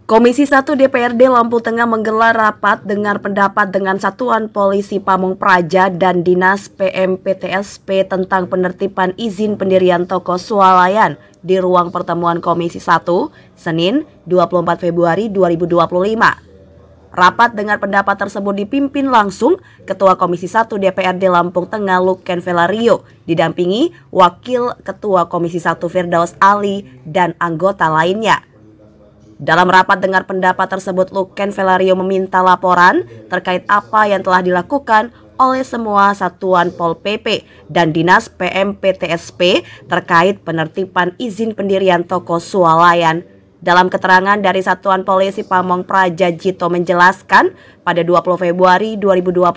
Komisi 1 DPRD Lampung Tengah menggelar rapat dengar pendapat dengan Satuan Polisi Pamong Praja dan Dinas PMPTSP tentang penertiban izin pendirian toko swalayan di ruang pertemuan Komisi 1, Senin 24 Februari 2025. Rapat dengar pendapat tersebut dipimpin langsung Ketua Komisi 1 DPRD Lampung Tengah Luken Velario, didampingi Wakil Ketua Komisi 1 Firdaus Ali dan anggota lainnya. Dalam rapat dengar pendapat tersebut, Luken Velario meminta laporan terkait apa yang telah dilakukan oleh semua satuan Pol PP dan Dinas PMPTSP terkait penertiban izin pendirian toko swalayan. Dalam keterangan dari Satuan Polisi Pamong Praja, Jito menjelaskan pada 20 Februari 2025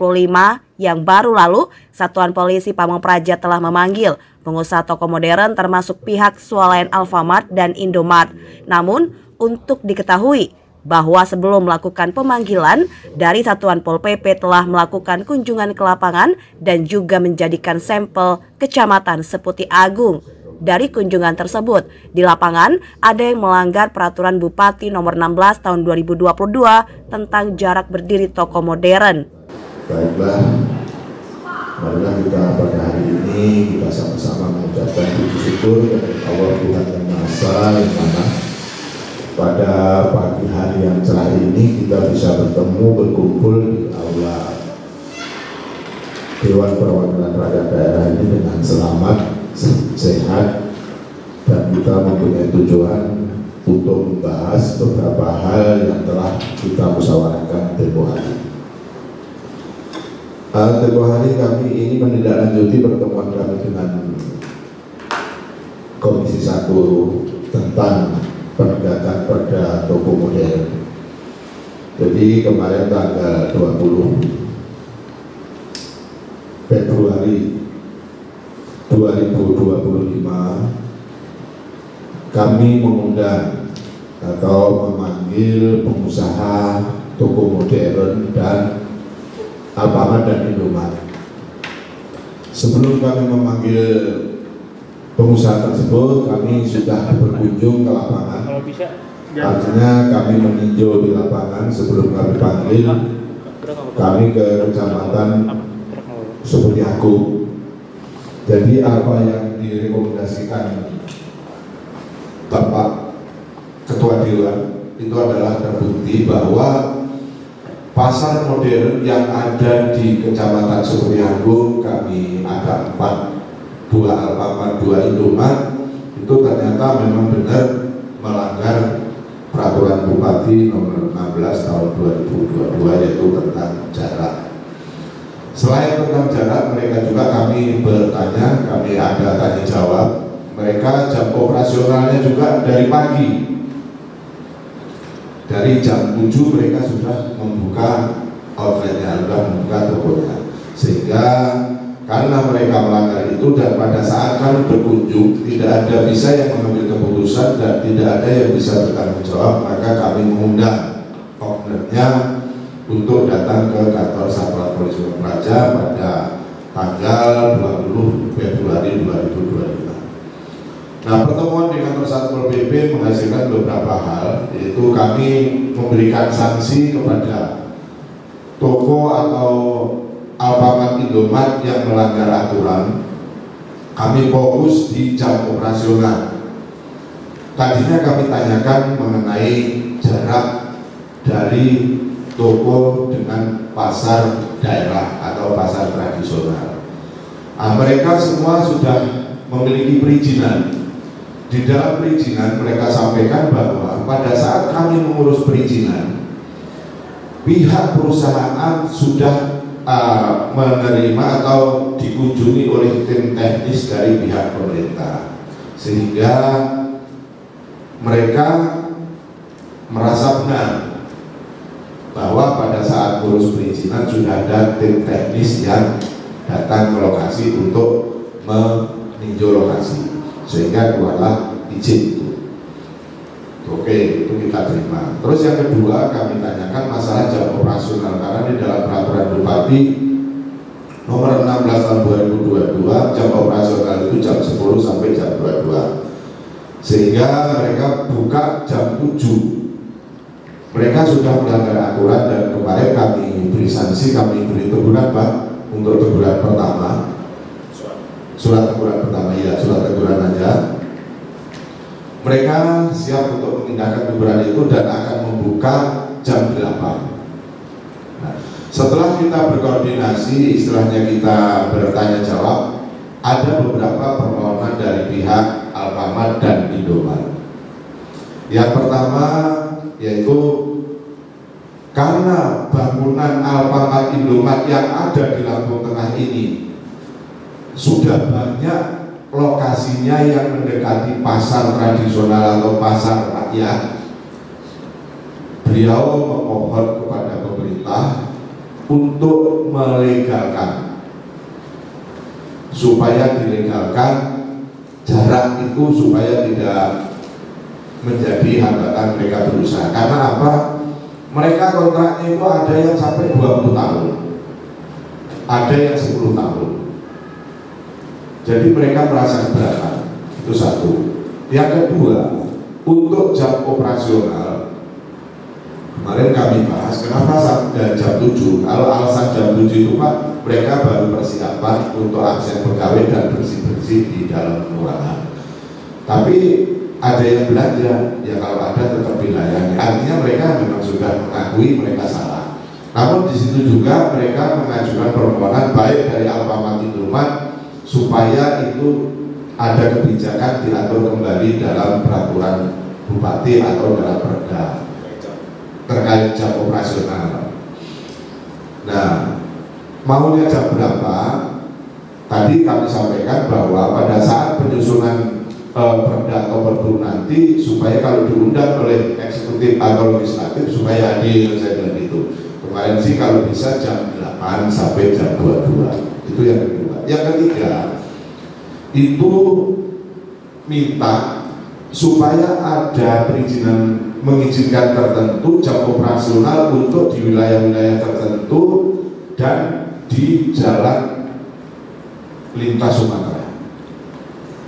yang baru lalu, Satuan Polisi Pamong Praja telah memanggil pengusaha toko modern termasuk pihak swalayan Alfamart dan Indomart. Namun, untuk diketahui bahwa sebelum melakukan pemanggilan, dari Satuan Pol PP telah melakukan kunjungan ke lapangan dan juga menjadikan sampel Kecamatan Seputi Agung. Dari kunjungan tersebut, di lapangan ada yang melanggar Peraturan Bupati Nomor 16 Tahun 2022 tentang jarak berdiri toko modern. Baiklah, marilah kita pada hari ini kita sama-sama mengucapkan puji syukur kepada Allah Tuhan Yang Maha Esa, yang mana pada pagi hari yang cerah ini kita bisa bertemu berkumpul di aula Dewan Perwakilan Rakyat Daerah ini dengan selamat, sehat, dan kita mempunyai tujuan untuk membahas beberapa hal yang telah kita musyawarahkan tempoh hari. Tempoh hari kami ini menindaklanjuti pertemuan kami dengan Komisi 1 tentang penegakan perda toko modern. Jadi kemarin tanggal 20 Februari 2025 kami mengundang atau memanggil pengusaha toko modern dan Alfamart dan Indomart. Sebelum kami memanggil pengusaha tersebut, kami sudah berkunjung ke lapangan. Artinya kami meninjau di lapangan sebelum kami panggil. Kami ke Kecamatan Seputi Agung. Jadi apa yang direkomendasikan Bapak Ketua Dewan itu adalah terbukti bahwa pasar modern yang ada di Kecamatan Seputi Agung, kami ada 2 Alfamart, 2 Indomart, itu ternyata memang benar melanggar Peraturan Bupati Nomor 16 Tahun 2022 yaitu tentang jarak. Selain tentang jarak, mereka juga kami bertanya, kami ada tanya jawab. Mereka jam operasionalnya juga dari pagi. Dari jam 7 mereka sudah membuka outletnya, sudah membuka tokonya. Sehingga karena mereka melanggar itu dan pada saat kami berkunjung tidak ada bisa yang mengambil keputusan dan tidak ada yang bisa bertanggung jawab, maka kami mengundang ownernya untuk datang ke kantor Satuan Polisi Pamong Praja pada tanggal 20 Februari 2025. Nah, pertemuan dengan Satpol PP menghasilkan beberapa hal, yaitu kami memberikan sanksi kepada toko atau Alfamart Indomart yang melanggar aturan. Kami fokus di jam operasional. Tadinya kami tanyakan mengenai jarak dari toko dengan pasar daerah atau pasar tradisional. Mereka semua sudah memiliki perizinan. Di dalam perizinan mereka sampaikan bahwa pada saat kami mengurus perizinan, pihak perusahaan sudah menerima atau dikunjungi oleh tim teknis dari pihak pemerintah, sehingga mereka merasa benar bahwa pada saat urus perizinan sudah ada tim teknis yang datang ke lokasi untuk meninjau lokasi, sehingga keluarlah izin itu. Oke, itu kita terima. Terus yang kedua kami tanyakan masalah jam operasional, karena di dalam Peraturan Bupati Nomor 16 Tahun 2022 jam operasional itu jam 10 sampai jam 22, sehingga mereka buka jam 7 mereka sudah melanggar aturan dan kemarin kami beri sanksi, kami beri teguran Pak untuk teguran pertama, surat teguran pertama ya, surat teguran aja. Mereka siap untuk menindakkan teguran itu dan akan membuka jam 8. Nah, setelah kita berkoordinasi, istilahnya kita bertanya jawab, ada beberapa permohonan dari pihak Alfamart dan Indomaret. Yang pertama yaitu karena bangunan Alfamart Indomaret yang ada di Lampung Tengah ini sudah banyak lokasinya yang mendekati pasar tradisional atau pasar rakyat, beliau memohon kepada pemerintah untuk melegalkan, supaya dilegalkan jarak itu supaya tidak menjadi hambatan mereka berusaha. Karena apa? Mereka kontraknya itu ada yang sampai 20 tahun, ada yang 10 tahun. Jadi mereka merasa keberatan. Itu satu. Yang kedua, untuk jam operasional, kemarin kami bahas kenapa sampai jam 7. Kalau alasan jam 7 itu Pak, mereka baru persiapan untuk absen pegawai dan bersih-bersih di dalam kelurahan. Tapi ada yang belanja, ya kalau ada tetap dilayani. Artinya mereka memang sudah mengakui mereka salah. Namun di situ juga mereka mengajukan permohonan baik dari Alfamart Indomaret supaya itu ada kebijakan diatur kembali dalam peraturan bupati atau dalam perda terkait jam operasional. Nah, maunya jam berapa? Tadi kami sampaikan bahwa pada saat penyusunan perda atau perbu nanti, supaya kalau diundang oleh eksekutif atau legislatif supaya adil, saya bilang itu. Kemarin sih kalau bisa jam 8 sampai jam 22. Itu yang kedua. Yang ketiga, itu minta supaya ada perizinan mengizinkan tertentu jam operasional untuk di wilayah-wilayah tertentu dan di jalan lintas Sumatera.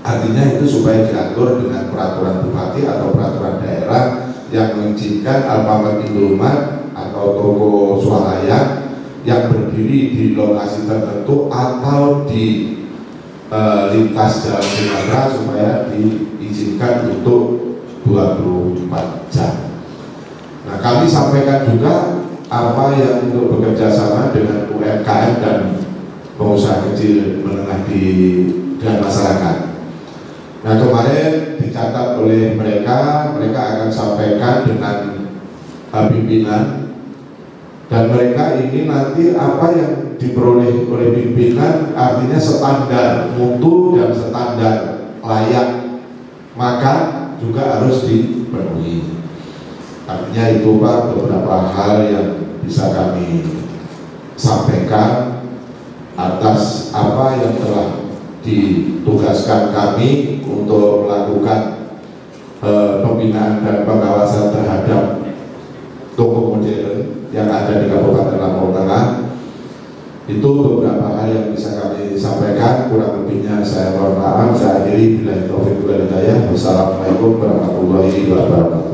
Artinya itu supaya diatur dengan peraturan bupati atau peraturan daerah yang mengizinkan Alfamart Indomaret atau toko swalayan yang berdiri di lokasi tertentu atau di lintas jalan Sumatera supaya diizinkan untuk 24 jam. Nah, kami sampaikan juga apa yang untuk bekerja sama dengan UMKM dan pengusaha kecil menengah dan masyarakat. Nah, kemarin dicatat oleh mereka akan sampaikan dengan pimpinan, dan mereka ini nanti apa yang diperoleh oleh pimpinan artinya standar mutu dan standar layak makan juga harus dipenuhi. Artinya itu Pak beberapa hal yang bisa kami sampaikan atas apa yang telah ditugaskan kami untuk melakukan pembinaan dan pengawasan terhadap toko modern yang ada di Kabupaten Lampung Tengah. Itu beberapa hal yang bisa kami sampaikan. Kurang lebihnya saya mohon maaf. Saya akhiri, billahi taufiq wal hidayah. Wassalamualaikum warahmatullahi wabarakatuh.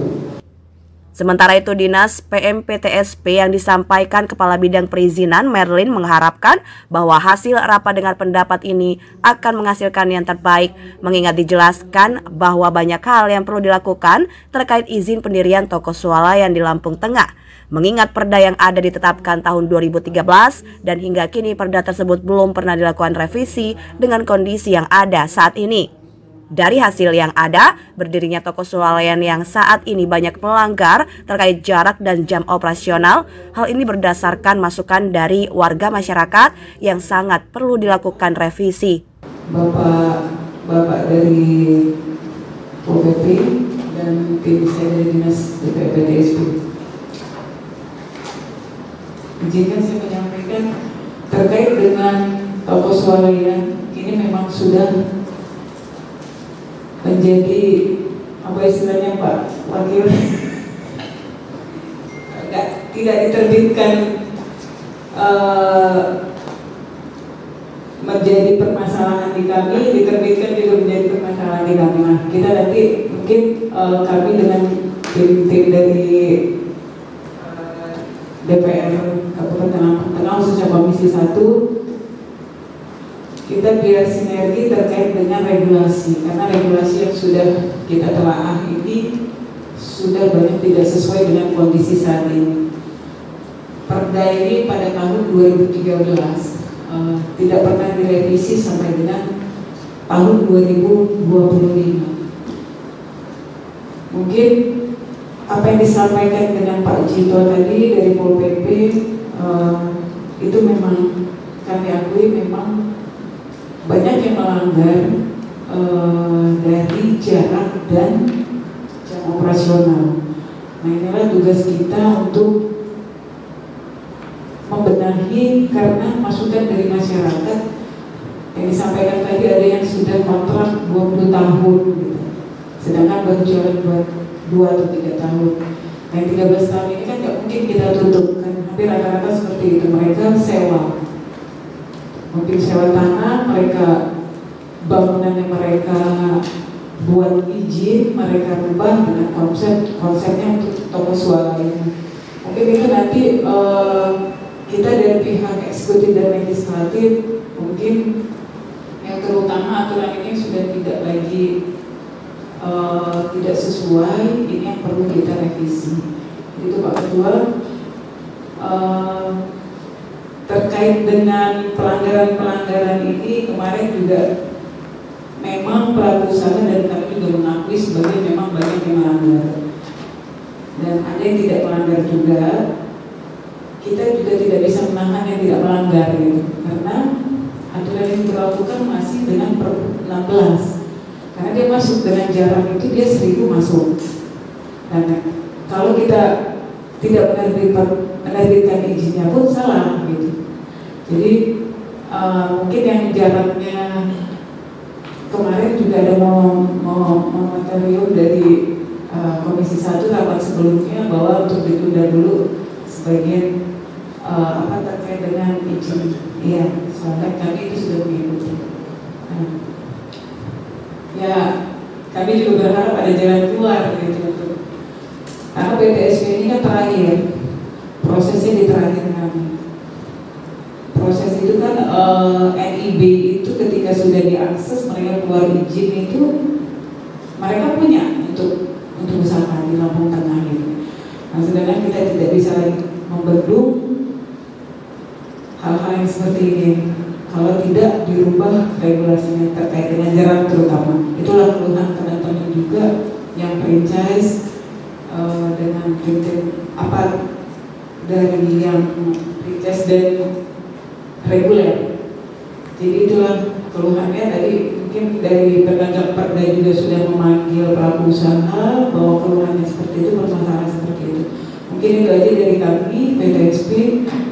Sementara itu, Dinas PMPTSP yang disampaikan Kepala Bidang Perizinan Merlin mengharapkan bahwa hasil rapat dengar pendapat ini akan menghasilkan yang terbaik, mengingat dijelaskan bahwa banyak hal yang perlu dilakukan terkait izin pendirian toko swalayan di Lampung Tengah. Mengingat perda yang ada ditetapkan tahun 2013 dan hingga kini perda tersebut belum pernah dilakukan revisi dengan kondisi yang ada saat ini. Dari hasil yang ada, berdirinya toko swalayan yang saat ini banyak melanggar terkait jarak dan jam operasional. Hal ini berdasarkan masukan dari warga masyarakat yang sangat perlu dilakukan revisi. Bapak dari OPP dan tim saya dari Dinas PMPTSP. Izinkan saya menyampaikan terkait dengan toko swalayan ini memang sudah menjadi apa istilahnya Pak Wakil, tidak diterbitkan menjadi permasalahan di kami, diterbitkan juga menjadi permasalahan di kami. Nah, kita nanti mungkin kami dengan tim dari DPR Kabupaten Lampung Tengah khususnya Komisi 1, kita biar sinergi terkait dengan regulasi, karena regulasi yang sudah kita telaah ini sudah banyak tidak sesuai dengan kondisi saat ini. Perda ini pada tahun 2013 tidak pernah direvisi sampai dengan tahun 2025. Mungkin apa yang disampaikan dengan Pak Cito tadi dari Pol PP itu memang kami akui memang banyak yang melanggar dari jarak dan jam operasional. Nah, inilah tugas kita untuk membenahi, karena masukan dari masyarakat yang disampaikan tadi ada yang sudah kontrak 20 tahun gitu. Sedangkan baru jalan buat 2 atau 3 tahun. Nah, 13 tahun ini kan nggak mungkin kita tutup kan, hampir rata-rata seperti itu. Mereka sewa, mungkin sewa tanah, mereka bangunan yang mereka buat izin, mereka rubah dengan konsepnya untuk toko swalayan. Mungkin itu nanti kita dari pihak eksekutif dan legislatif mungkin yang terutama aturan ini sudah tidak lagi tidak sesuai, ini yang perlu kita revisi. Itu Pak Ketua. Terkait dengan pelanggaran-pelanggaran ini kemarin juga memang pelaku usaha dan kami juga mengakui sebagai memang banyak yang melanggar dan ada yang tidak melanggar juga. Kita juga tidak bisa menahan yang tidak melanggar gitu, karena aturan yang diberlakukan masih dengan Pergub 16. Karena dia masuk dengan jarak itu dia 1000 masuk. Dan kalau kita tidak menerbitkan izinnya pun salah gitu. Jadi mungkin yang jaraknya kemarin juga ada mau material dari Komisi 1 rapat sebelumnya bahwa untuk ditunda dulu sebagian terkait dengan izin. Iya, soalnya kami itu sudah mengikuti. Ya, kami juga berharap ada jalan keluar gitu. Karena PTSP ini kan terakhir, prosesnya di terakhir kami. Proses itu kan NIB itu ketika sudah diakses mereka keluar izin itu mereka punya untuk usaha di Lampung Tengah gitu. Nah, sedangkan kita tidak bisa lagi membendung hal-hal yang seperti ini kalau tidak dirubah regulasinya terkait dengan jarak terutama. Itulah keluhan teman-teman juga yang franchise dengan apa dari yang franchise dan reguler. Jadi itulah keluhannya. Tadi mungkin dari penegak perda juga sudah memanggil pelaku usaha bahwa keluhannya seperti itu, permasalahan seperti itu. Mungkin itu aja dari kami PTSP.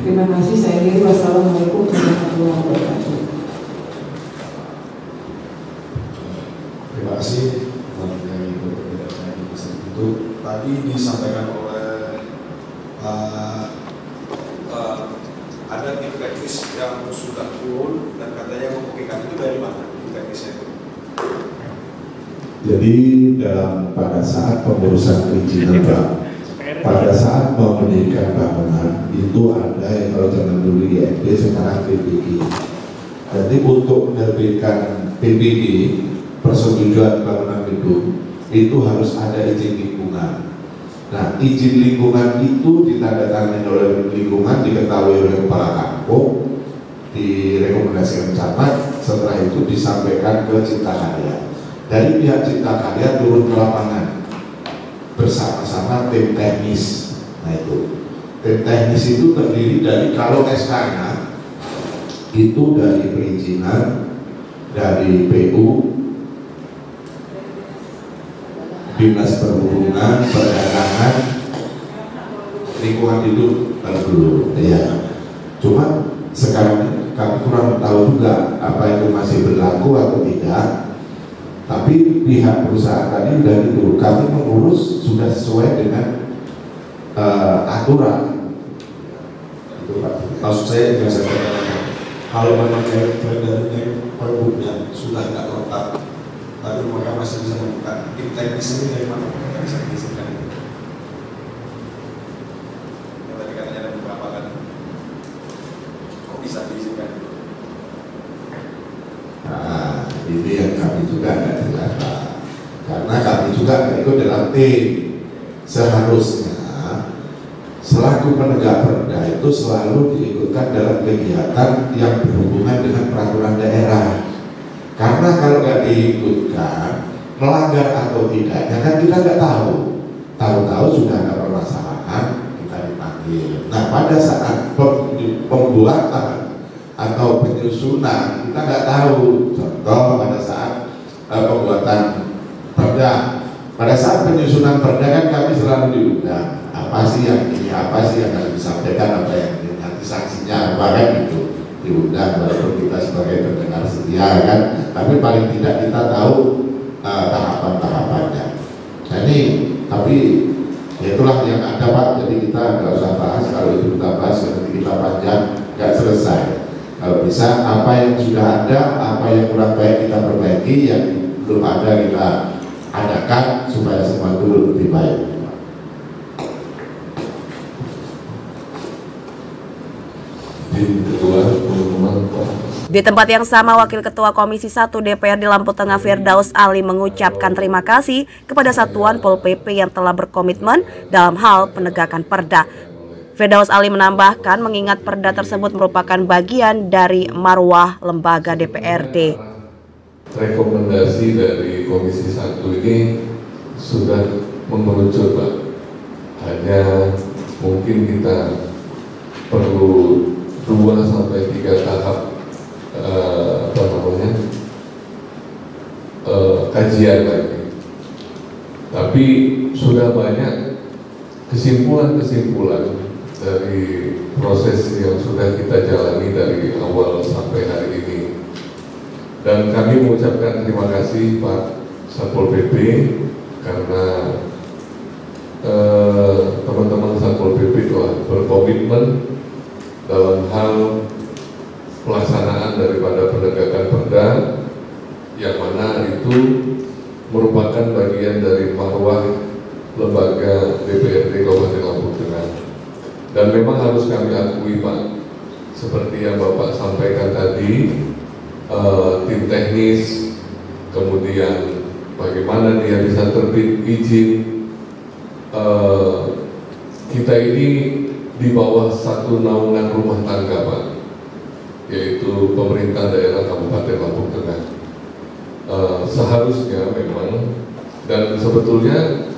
Terima kasih. Saya kira wassalamualaikum warahmatullahi wabarakatuh. Terima kasih dari berbeda-beda itu tadi disampaikan oleh ada tim teknis yang sudah turun dan katanya membuktikan itu dari mana tim teknisnya itu? Jadi pada saat pengurusan perizinan Pak, pada saat mau mendirikan bangunan itu ada yang kalau zaman dulu IMB sekarang PBG. Jadi untuk menerbitkan PBG persetujuan bangunan gedung itu harus ada izin lingkungan. Nah, izin lingkungan itu ditandatangani oleh lingkungan, diketahui oleh kepala kampung, direkomendasikan camat, setelah itu disampaikan ke Cipta Karya. Dari pihak Cipta Karya turun ke lapangan bersama-sama tim teknis. Nah, itu tim teknis itu terdiri dari, kalau SK-nya itu dari perizinan, dari PU, Dinas Perhubungan, Perdagangan, lingkungan hidup dulu, ya. Cuma sekarang kami kurang tahu juga apa itu masih berlaku atau tidak. Tapi pihak perusahaan tadi dari dulu kami mengurus sudah sesuai dengan aturan. Itu Pak. Maksud saya yang saya katakan, kalau memang dari Perhubungan sudah tidak lengkap, tapi mereka masih bisa membuka tim teknis ini dari mana? Yang bisa diizinkan itu. Yang tadi katanya ada beberapa itu adalah T. Seharusnya selaku penegak perda itu selalu diikutkan dalam kegiatan yang berhubungan dengan peraturan daerah. Karena kalau nggak diikutkan, melanggar atau tidaknya kan kita nggak tahu. Tahu-tahu sudah ada permasalahan, kita dipanggil. Nah, pada saat pembuatan atau penyusunan kita nggak tahu. Contoh pada saat pembuatan perda, pada saat penyusunan perda kan kami selalu diundang. Apa sih yang ini, apa sih yang harus disampaikan, apa yang nanti sanksinya apa kan gitu, diundang walaupun kita sebagai pendengar setia kan, tapi paling tidak kita tahu tahapan-tahapannya. Nah ini, tapi ya itulah yang ada Pak, jadi kita nggak usah bahas, kalau itu kita bahas nanti kita panjang, nggak selesai. Kalau bisa apa yang sudah ada, apa yang kurang baik kita perbaiki, yang belum ada kita adakan supaya semua itu lebih baik. Di tempat yang sama, Wakil Ketua Komisi 1 DPRD Lampung Tengah Firdaus Ali mengucapkan terima kasih kepada Satuan Pol PP yang telah berkomitmen dalam hal penegakan perda. Firdaus Ali menambahkan mengingat perda tersebut merupakan bagian dari marwah lembaga DPRD. Rekomendasi dari Komisi 1 ini sudah mengerucut Pak. Hanya mungkin kita perlu 2-3 tahap kajian lagi. Tapi sudah banyak kesimpulan-kesimpulan dari proses yang sudah kita jalani dari awal sampai hari ini. Dan kami mengucapkan terima kasih Pak Satpol PP karena teman-teman Satpol PP telah berkomitmen dalam hal pelaksanaan daripada penegakan perda, yang mana itu merupakan bagian dari marwah lembaga DPRD Kabupaten Lampung Tengah. Dan memang harus kami akui Pak, seperti yang Bapak sampaikan tadi, tim teknis, kemudian bagaimana dia bisa terbit izin, kita ini di bawah satu naungan rumah tangga Pak, yaitu pemerintah daerah Kabupaten Lampung Tengah. Seharusnya memang, dan sebetulnya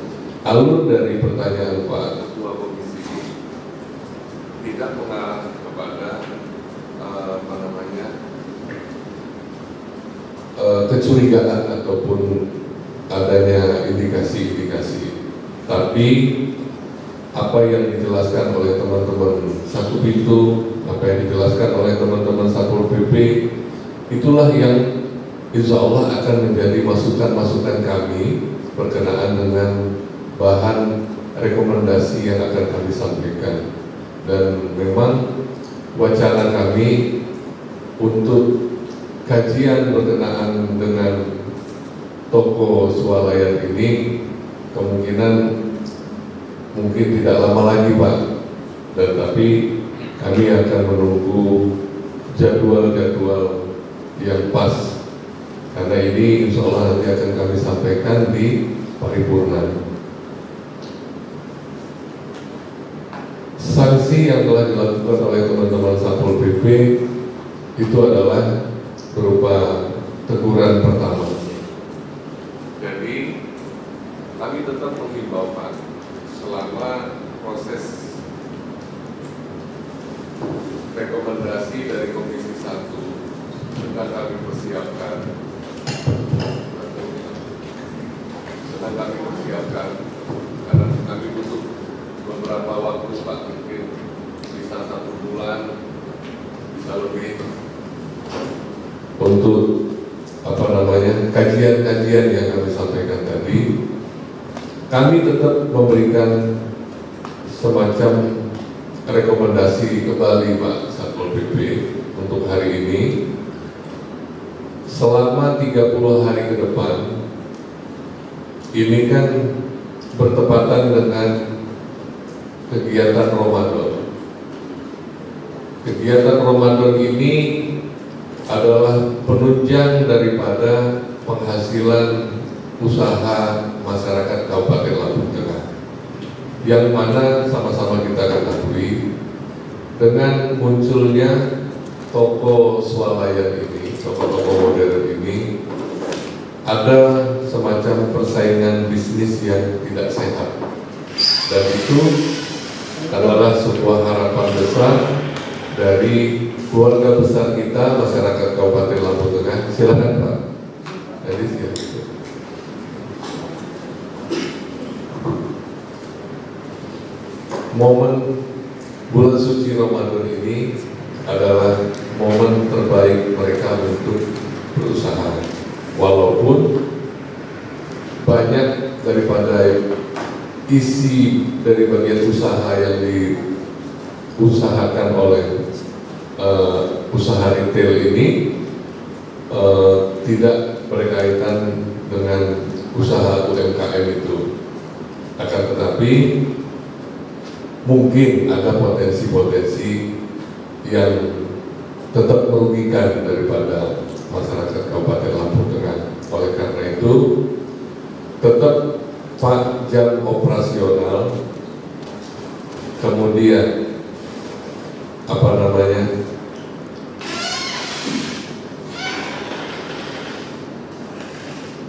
alur dari pertanyaan Pak Ketua Komisi tidak mengarah kepada kecurigaan ataupun adanya indikasi-indikasi, tapi apa yang dijelaskan oleh teman-teman Satu Pintu, apa yang dijelaskan oleh teman-teman Satpol PP, itulah yang insya Allah akan menjadi masukan-masukan kami berkenaan dengan bahan rekomendasi yang akan kami sampaikan. Dan memang wacana kami untuk kajian berkenaan dengan toko swalayan ini kemungkinan mungkin tidak lama lagi Pak, dan tapi kami akan menunggu jadwal-jadwal yang pas, karena ini insya Allah nanti akan kami sampaikan di paripurna. Sanksi yang telah dilakukan oleh teman-teman Satpol PP itu adalah berupa teguran pertama. Jadi kami tetap menghimbau Pak, selama proses rekomendasi dari Komisi 1 sedang kami persiapkan, karena kami butuh beberapa waktu Pak, mungkin bisa 1 bulan, bisa lebih, untuk kajian-kajian yang kami sampaikan tadi. Kami tetap memberikan semacam rekomendasi kembali Pak Satpol PP untuk hari ini. Selama 30 hari ke depan, ini kan bertepatan dengan kegiatan Ramadan. Kegiatan Ramadan ini adalah penunjang daripada penghasilan usaha masyarakat Kabupaten Lampung Tengah, yang mana sama-sama kita ketahui dengan munculnya toko swalayan ini, toko-toko modern ini, ada semacam persaingan bisnis yang tidak sehat, dan itu adalah sebuah harapan besar dari keluarga besar kita, masyarakat Kabupaten Lampung Tengah. Silakan Pak. Jadi silakan. Momen bulan suci Ramadan ini adalah momen terbaik mereka untuk berusaha, walaupun banyak daripada isi dari bagian usaha yang diusahakan oleh usaha retail ini tidak berkaitan dengan usaha UMKM itu, akan tetapi mungkin ada potensi-potensi yang tetap merugikan daripada masyarakat Kabupaten Lampung Tengah. Oleh karena itu, tetap jam operasional, kemudian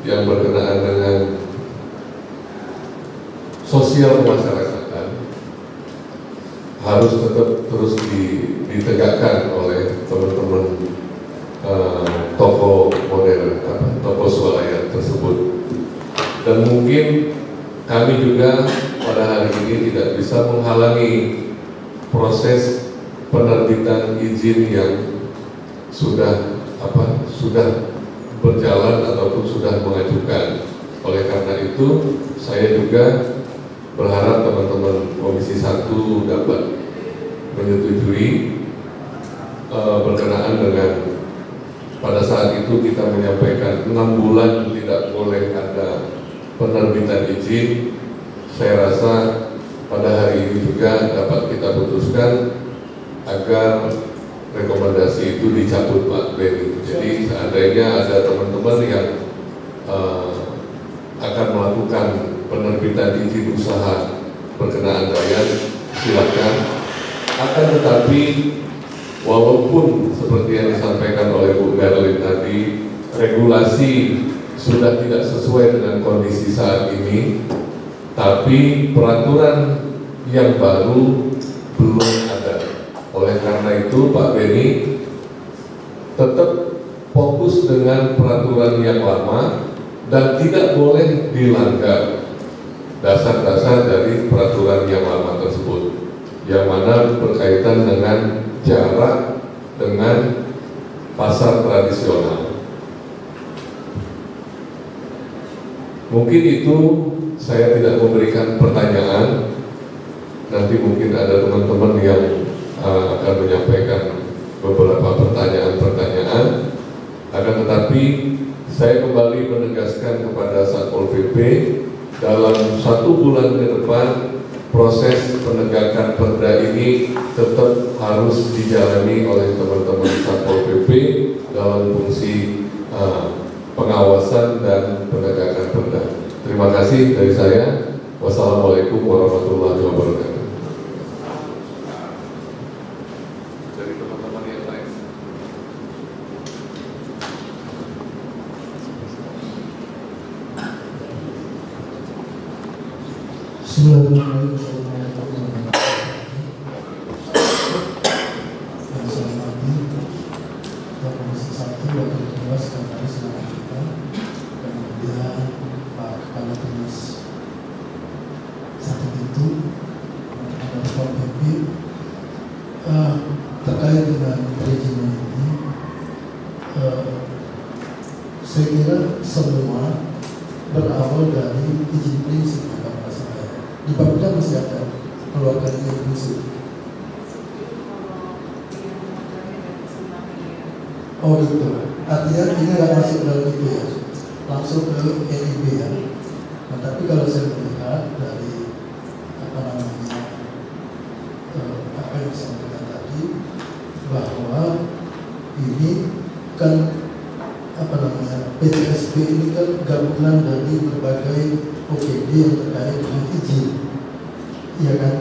yang berkenaan dengan sosial kemasyarakatan harus tetap terus ditegakkan oleh teman-teman toko modern, toko swalayan tersebut. Dan mungkin kami juga pada hari ini tidak bisa menghalangi proses penerbitan izin yang sudah berjalan ataupun sudah mengajukan. Oleh karena itu, saya juga berharap teman-teman Komisi 1 dapat menyetujui berkenaan dengan pada saat itu kita menyampaikan 6 bulan tidak boleh ada penerbitan izin. Saya rasa pada hari ini juga dapat kita putuskan agar rekomendasi itu dicabut Pak Beni. Jadi seandainya ada teman-teman yang akan melakukan penerbitan izin usaha berkenaan Dayan, silakan. Akan tetapi walaupun seperti yang disampaikan oleh Bu Merlin tadi, regulasi sudah tidak sesuai dengan kondisi saat ini, tapi peraturan yang baru belum ada. Oleh karena itu Pak Beni tetap fokus dengan peraturan yang lama dan tidak boleh dilanggar dasar-dasar dari peraturan yang lama tersebut, yang mana berkaitan dengan jarak dengan pasar tradisional. Mungkin itu saya tidak memberikan pertanyaan, nanti mungkin ada teman-teman yang akan menyampaikan beberapa pertanyaan-pertanyaan. Akan tetapi saya kembali menegaskan kepada Satpol PP, dalam 1 bulan ke depan proses penegakan perda ini tetap harus dijalani oleh teman-teman Satpol PP dalam fungsi pengawasan dan penegakan perda. Terima kasih dari saya. Wassalamualaikum warahmatullahi wabarakatuh. Dari teman-teman yang lain. Bismillahirrahmanirrahim. Komisi 1 Wakil Ketua Sekretaris Negara, kemudian Pak Kepala Dinas 1 itu Satpol PP, terkait dengan perizinan ini, saya kira semua berawal dari izin prinsip. Di Bapeda masih ada keluarga izin prinsip. Oh itu, artinya ini nggak masuk dalam itu ya, langsung ke NIB ya. Nah, tapi kalau saya melihat dari apa yang disampaikan tadi, bahwa ini kan PTSB ini kan gabungan dari berbagai yang terkait dengan izin, ya kan?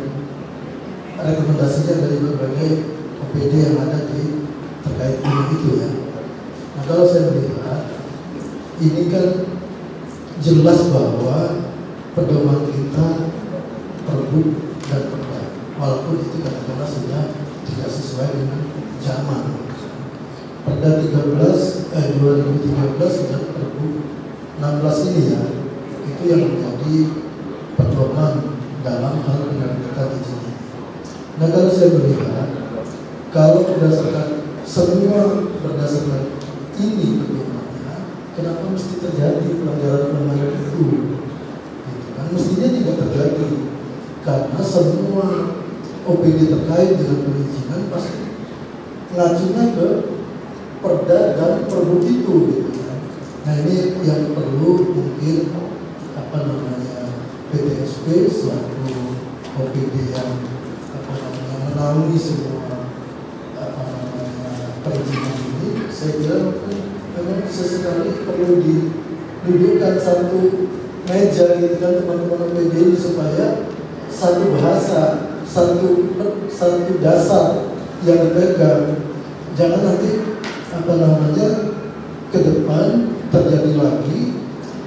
Rekomendasinya dari berbagai OPD yang ada di terkait dengan itu ya. Nah, kalau saya melihat ini kan jelas bahwa pedoman kita Pergub dan Perda, walaupun itu katakanlah sudah tidak sesuai dengan zaman. Perda 2013 dan Pergub 16 ini ya, itu yang menjadi pedoman dalam hal penerbitan izin ini. Nah, kalau saya melihat, kalau berdasarkan semua berdasarkan ini pedomannya, kenapa mesti terjadi pelanggaran-pelanggaran itu? Gitu kan? Mestinya tidak terjadi, karena semua OPD terkait dengan perizinan pasti ngacunya ke Perda dan Pergub itu, gitu kan? Nah, ini yang perlu mungkin PTSP selaku OPD yang menaungi semua perizinan ini, saya kira memang sesekali perlu didudukkan satu meja gitu kan teman-teman OPD ini, supaya satu bahasa, satu dasar yang dipegang. Jangan nanti ke depan terjadi lagi,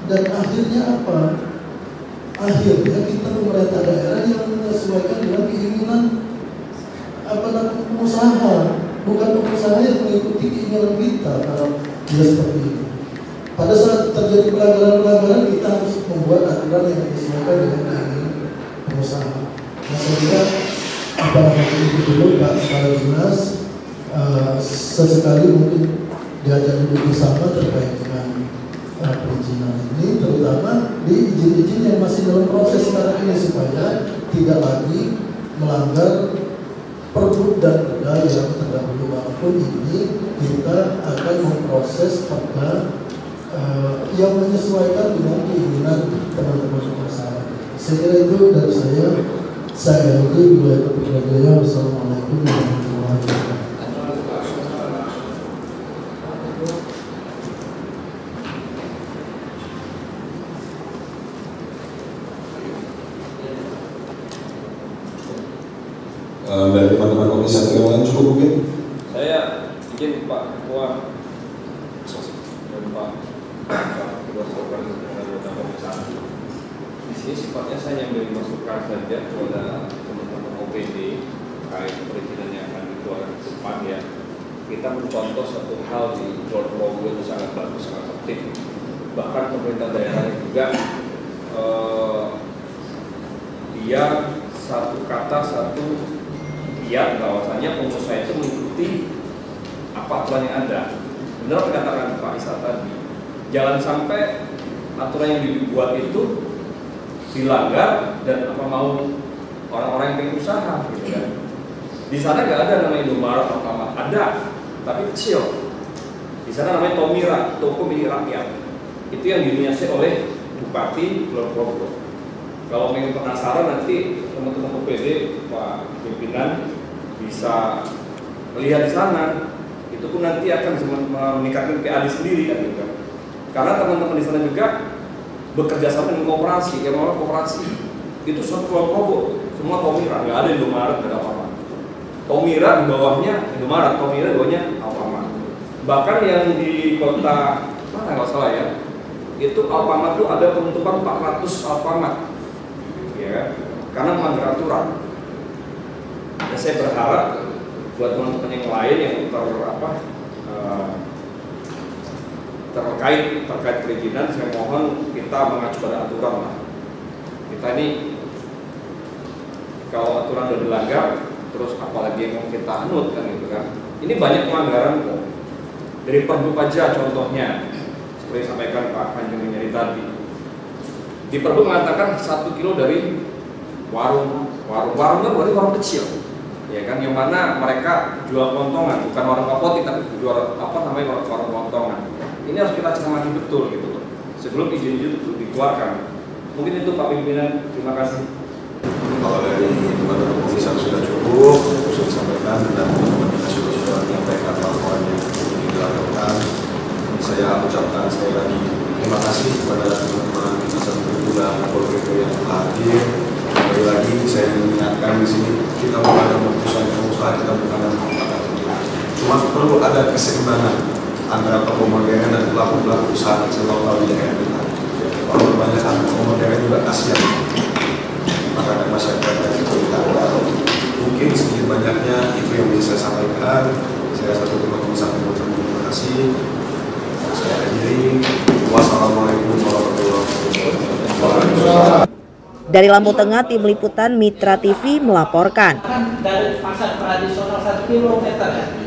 dan akhirnya apa? Akhirnya kita pemerintah daerah yang menyesuaikan dengan keinginan pengusaha, bukan pengusaha yang mengikuti keinginan kita. Kalau dia seperti ini, pada saat terjadi pelanggaran-pelanggaran, kita harus membuat aturan yang disesuaikan dengan keinginan pengusaha. Nah, saya kira itu dulu Pak Kepala Dinas, sesekali mungkin diajak duduk bersama terkait dengan perizinan ini, terutama di izin-izin yang masih dalam proses sekarang ini, supaya tidak lagi melanggar Pergub dan Perda yang terdahulu. Walaupun ini kita akan memproses Perda yang menyesuaikan dengan keinginan teman-teman pengusaha. Saya kira itu dari saya. Saya Eldi, Wilayah Keputusan. Wassalamualaikum warahmatullahi wabarakatuh. Dari teman-teman komisi satu yang lain cukup mungkin? Saya izin Pak Ketua dan Pak Ketua Program dan Komisi 1. Di sini sifatnya saya yang beri masukan saja kepada teman-teman OPD terkait perizinan yang akan dikeluarkan ke depan ya. Kita mencontoh satu hal di Pulau Progo itu sangat bagus, sangat efektif. Bahkan pemerintah daerah juga dia satu kata satu ya, bahwasanya pengusaha itu mengikuti apa aturan yang ada. Benar dikatakan Pak Isa tadi, jangan sampai aturan yang dibuat itu dilanggar dan apa mau orang-orang yang pengen usaha, gitu kan. Di sana nggak ada namanya Indomaret atau apa, ada, tapi kecil. Di sana namanya Tomira, toko milik rakyat. Itu yang diinisiasi oleh Bupati Pulau Progo. Kalau ingin penasaran, nanti teman-teman OPD, Pak pimpinan bisa melihat di sana. Itu pun nanti akan meningkatkan PAD sendiri kan, gitu. Karena teman-teman di sana juga bekerja sama dengan koperasi, yang namanya koperasi itu satu Pulau Progo, semua Tomira, nggak ada Indomaret, nggak ada apa-apa. Tomira di bawahnya Indomaret, Tomira di bawahnya Alfamart. Bahkan yang di kota mana nggak salah ya, itu Alfamart itu ada penutupan 400 Alfamart, ya, karena melanggar aturan. Dan saya berharap buat teman-teman yang lain yang terkait perizinan, saya mohon kita mengacu pada aturan lah. Kita ini kalau aturan sudah dilanggar, terus apalagi yang mau kita anut kan, gitu kan. Ini banyak pelanggaran kok. Dari Pergub aja contohnya, seperti disampaikan Pak Kanjeng Nyari tadi. Di Pergub mengatakan 1 kilo dari warung kecil, ya kan, yang mana mereka jual kelontongan, bukan warung apotik tapi jual warung kelontongan. Ini harus kita cermati betul gitu sebelum izin itu dikeluarkan. Mungkin itu Pak Pimpinan, terima kasih. Kalau dari teman-teman komisi sudah cukup, sudah disampaikan dan teman-teman sudah menyampaikan bahwa yang dilakukan, saya ucapkan sekali lagi Terima kasih kepada teman-teman Asal Perhubungan Polri yang telah hadir. Sekali lagi saya mengingatkan di sini kita bukan memutuskan pengusaha, kita bukan memutuskan. Cuma perlu ada keseimbangan antara tokoh modern dan pelaku-pelaku usaha kecil lokal di daerah kita. Kalau kebanyakan tokoh modern juga kasihan makanan masyarakat yang kita. Mungkin sedikit banyaknya itu yang bisa saya sampaikan. Saya satu teman-teman sampai terima kasih. Saya akhiri. Wassalamualaikum warahmatullahi wabarakatuh. Dari Lampung Tengah, Tim Liputan Mitra TV melaporkan. Dari pasar tradisional 1 kilometer ya.